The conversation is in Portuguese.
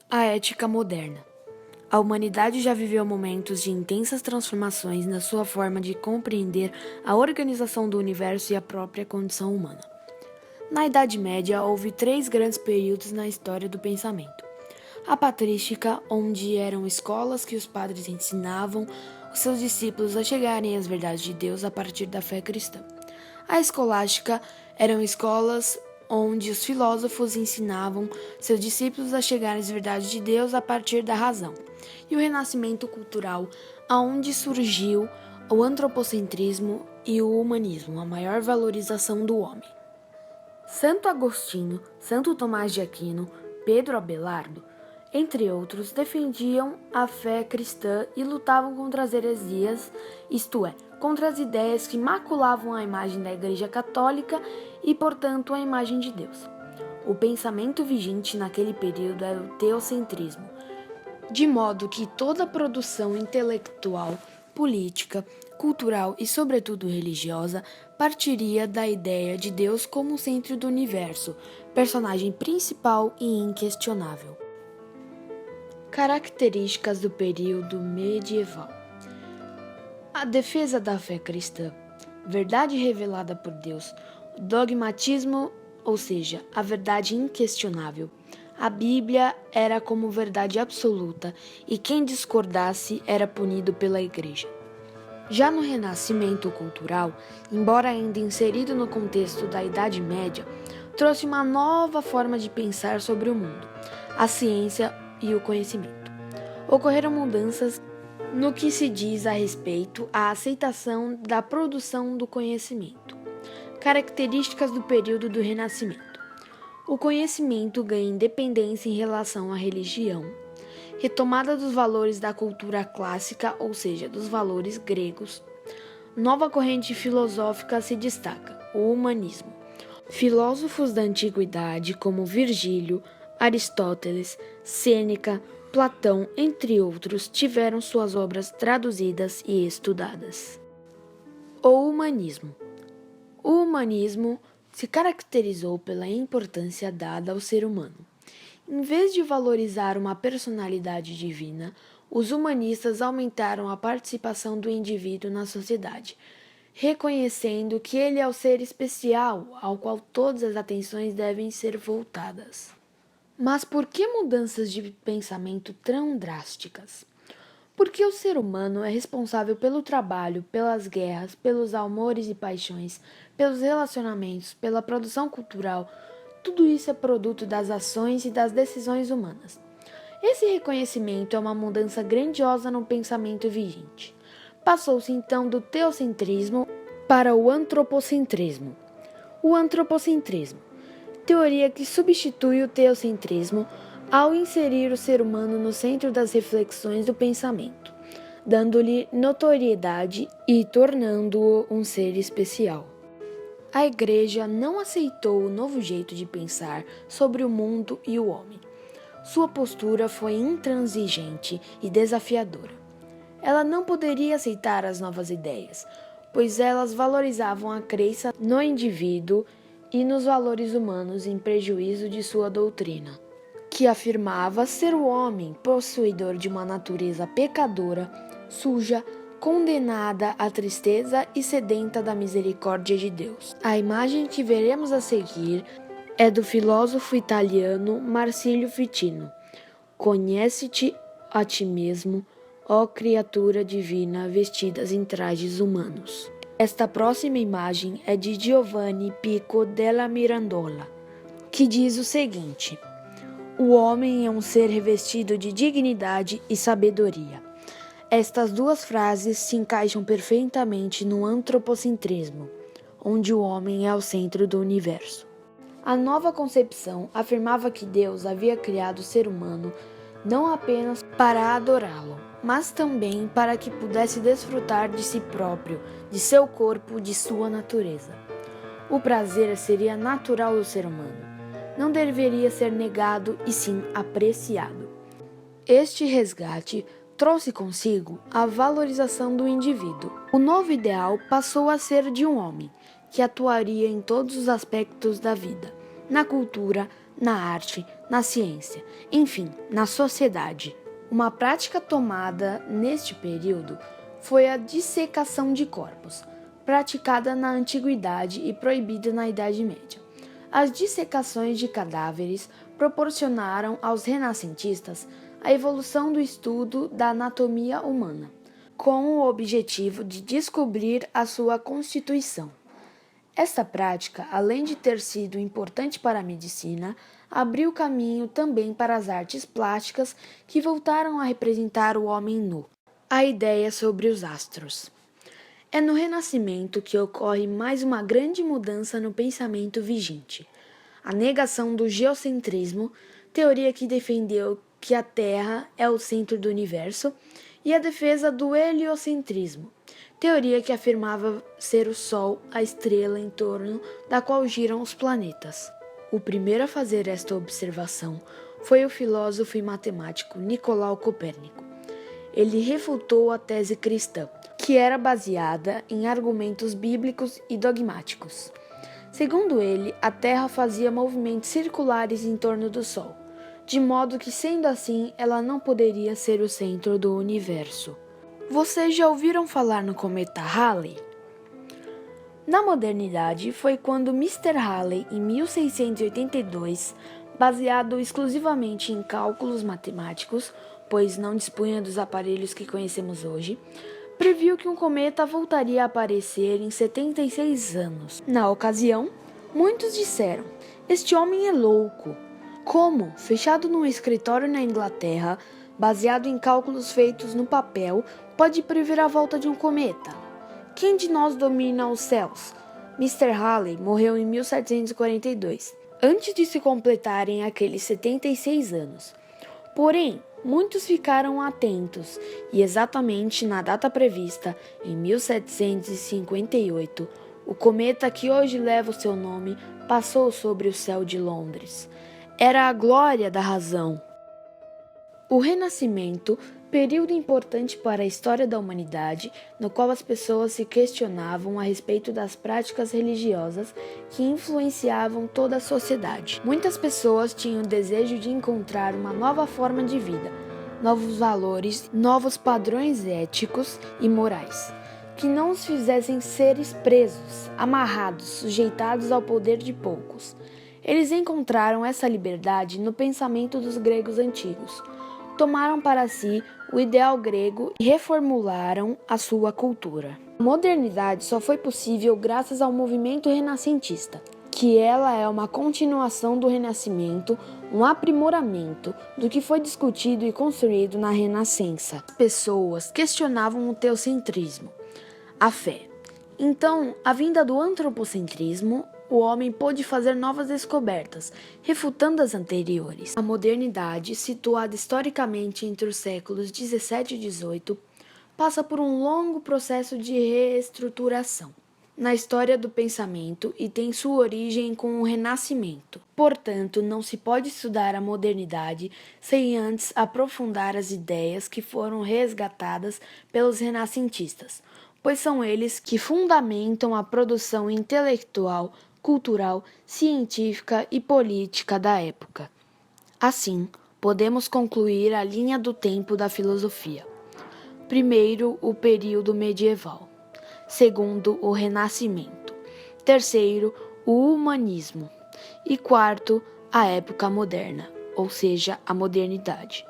A ética moderna. A humanidade já viveu momentos de intensas transformações na sua forma de compreender a organização do universo e a própria condição humana. Na Idade Média, houve 3 grandes períodos na história do pensamento. A patrística, onde eram escolas que os padres ensinavam os seus discípulos a chegarem às verdades de Deus a partir da fé cristã. A escolástica eram escolas onde os filósofos ensinavam seus discípulos a chegarem às verdades de Deus a partir da razão. E o renascimento cultural, aonde surgiu o antropocentrismo e o humanismo, a maior valorização do homem. Santo Agostinho, Santo Tomás de Aquino, Pedro Abelardo, entre outros, defendiam a fé cristã e lutavam contra as heresias, isto é, contra as ideias que maculavam a imagem da Igreja Católica e, portanto, a imagem de Deus. O pensamento vigente naquele período era o teocentrismo, de modo que toda a produção intelectual, política, cultural e, sobretudo, religiosa partiria da ideia de Deus como centro do universo, personagem principal e inquestionável. Características do período medieval. A defesa da fé cristã, verdade revelada por Deus, o dogmatismo, ou seja, a verdade inquestionável. A Bíblia era como verdade absoluta e quem discordasse era punido pela Igreja. Já no Renascimento cultural, embora ainda inserido no contexto da Idade Média, trouxe uma nova forma de pensar sobre o mundo, a ciência e o conhecimento. Ocorreram mudanças no que se diz a respeito à aceitação da produção do conhecimento. Características do período do Renascimento. O conhecimento ganha independência em relação à religião. Retomada dos valores da cultura clássica, ou seja, dos valores gregos. Nova corrente filosófica se destaca, o humanismo. Filósofos da antiguidade como Virgílio, Aristóteles, Sêneca, Platão, entre outros, tiveram suas obras traduzidas e estudadas. O humanismo. O humanismo se caracterizou pela importância dada ao ser humano. Em vez de valorizar uma personalidade divina, os humanistas aumentaram a participação do indivíduo na sociedade, reconhecendo que ele é o ser especial ao qual todas as atenções devem ser voltadas. Mas por que mudanças de pensamento tão drásticas? Porque o ser humano é responsável pelo trabalho, pelas guerras, pelos amores e paixões, pelos relacionamentos, pela produção cultural. Tudo isso é produto das ações e das decisões humanas. Esse reconhecimento é uma mudança grandiosa no pensamento vigente. Passou-se então do teocentrismo para o antropocentrismo. O antropocentrismo, teoria que substitui o teocentrismo ao inserir o ser humano no centro das reflexões do pensamento, dando-lhe notoriedade e tornando-o um ser especial. A Igreja não aceitou o novo jeito de pensar sobre o mundo e o homem. Sua postura foi intransigente e desafiadora. Ela não poderia aceitar as novas ideias, pois elas valorizavam a crença no indivíduo e nos valores humanos em prejuízo de sua doutrina, que afirmava ser o homem possuidor de uma natureza pecadora, suja, condenada à tristeza e sedenta da misericórdia de Deus. A imagem que veremos a seguir é do filósofo italiano Marsilio Ficino. Conhece-te a ti mesmo, ó criatura divina vestidas em trajes humanos. Esta próxima imagem é de Giovanni Pico della Mirandola, que diz o seguinte: o homem é um ser revestido de dignidade e sabedoria. Estas duas frases se encaixam perfeitamente no antropocentrismo, onde o homem é o centro do universo. A nova concepção afirmava que Deus havia criado o ser humano não apenas para adorá-lo, mas também para que pudesse desfrutar de si próprio, de seu corpo, de sua natureza. O prazer seria natural do ser humano, não deveria ser negado e sim apreciado. Este resgate trouxe consigo a valorização do indivíduo. O novo ideal passou a ser de um homem, que atuaria em todos os aspectos da vida, na cultura, na arte, na ciência, enfim, na sociedade. Uma prática tomada neste período foi a dissecação de corpos, praticada na Antiguidade e proibida na Idade Média. As dissecações de cadáveres proporcionaram aos renascentistas a evolução do estudo da anatomia humana, com o objetivo de descobrir a sua constituição. Esta prática, além de ter sido importante para a medicina, abriu caminho também para as artes plásticas que voltaram a representar o homem nu. A ideia sobre os astros. É no Renascimento que ocorre mais uma grande mudança no pensamento vigente. A negação do geocentrismo, teoria que defendeu que a Terra é o centro do universo, e a defesa do heliocentrismo, teoria que afirmava ser o Sol a estrela em torno da qual giram os planetas. O primeiro a fazer esta observação foi o filósofo e matemático Nicolau Copérnico. Ele refutou a tese cristã, que era baseada em argumentos bíblicos e dogmáticos. Segundo ele, a Terra fazia movimentos circulares em torno do Sol, de modo que, sendo assim, ela não poderia ser o centro do universo. Vocês já ouviram falar no cometa Halley? Na modernidade, foi quando Mr. Halley, em 1682, baseado exclusivamente em cálculos matemáticos, pois não dispunha dos aparelhos que conhecemos hoje, previu que um cometa voltaria a aparecer em 76 anos. Na ocasião, muitos disseram: "Este homem é louco. Como, fechado num escritório na Inglaterra, baseado em cálculos feitos no papel, pode prever a volta de um cometa? Quem de nós domina os céus?" Mr. Halley morreu em 1742, antes de se completarem aqueles 76 anos. Porém, muitos ficaram atentos e exatamente na data prevista, em 1758, o cometa que hoje leva o seu nome passou sobre o céu de Londres. Era a glória da razão. O Renascimento, período importante para a história da humanidade, no qual as pessoas se questionavam a respeito das práticas religiosas que influenciavam toda a sociedade. Muitas pessoas tinham o desejo de encontrar uma nova forma de vida, novos valores, novos padrões éticos e morais, que não os fizessem seres presos, amarrados, sujeitados ao poder de poucos. Eles encontraram essa liberdade no pensamento dos gregos antigos. Tomaram para si o ideal grego e reformularam a sua cultura. A modernidade só foi possível graças ao movimento renascentista, que ela é uma continuação do Renascimento, um aprimoramento do que foi discutido e construído na Renascença. As pessoas questionavam o teocentrismo, a fé. Então, a vinda do antropocentrismo, o homem pôde fazer novas descobertas, refutando as anteriores. A modernidade, situada historicamente entre os séculos 17 e 18, passa por um longo processo de reestruturação na história do pensamento e tem sua origem com o Renascimento. Portanto, não se pode estudar a modernidade sem antes aprofundar as ideias que foram resgatadas pelos renascentistas, pois são eles que fundamentam a produção intelectual, cultural, científica e política da época. Assim, podemos concluir a linha do tempo da filosofia. Primeiro, o período medieval. Segundo, o Renascimento. Terceiro, o humanismo. E quarto, a época moderna, ou seja, a modernidade.